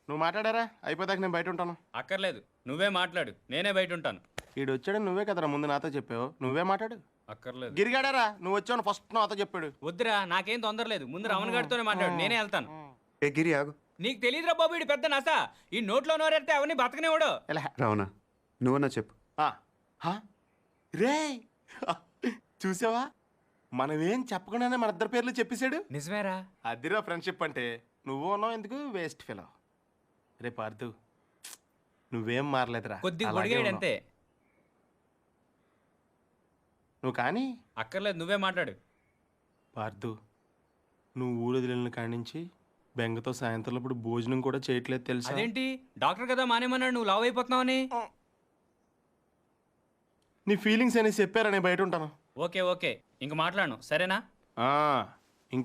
నువ్వు మాట్లాడారా? అయిపోతాక నేను బయట ఉంటాను. అక్కర్లేదు, నువ్వే మాట్లాడు, నేనే బయట ఉంటాను. ఈడు వచ్చాడు, నువ్వే కదరా ముందు నాతో చెప్పావు. నువ్వే మాట్లాడు. అక్కర్లేదు. గిరిగాడారా? నువ్వు వచ్చావు ఫస్ట్ నాతో చెప్పాడు. వద్దురా, నాకేం తొందర లేదు. ముందు రమణ గారితోనే మాట్లాడు, నేనే వెళ్తాను. గిరి ఆగు. నీకు తెలియదురా బాబు, ఇడు పెద్ద నస. ఈ నోట్లో నోరెడితే అవన్నీ బతకనేవాడు. రావునా నువ్వన్నా చెప్పు. రే చూసావా, మనమేం చెప్పకుండానే మన ఇద్దరు పేర్లు చెప్పేశాడు. నిజమేరా? అదిరా ఫ్రెండ్షిప్ అంటే. నువ్వు ఉన్నావు ఎందుకు వేస్ట్ ఫెలో. రే పార్థు, నువ్వేం మారలేదురా, కొద్దిగా పొడిగాడు అంతే. నువ్వు కానీ. అక్కర్లేదు, నువ్వే మాట్లాడు. పార్థు, నువ్వు ఊరు వదిలిన కాడి నుంచి బెంగతో సాయంత్రం ఇప్పుడు భోజనం కూడా చేయట్లేదు తెలుసా? అదేంటి, డాక్టర్ కదా మానేమన్నాడు, నువ్వు లావ్ అయిపోతున్నావని. నీ ఫీలింగ్స్ అనేసి చెప్పారా, నేను బయట ఉంటాను. ఓకే ఓకే, ఇంక మాట్లాడను, సరేనా?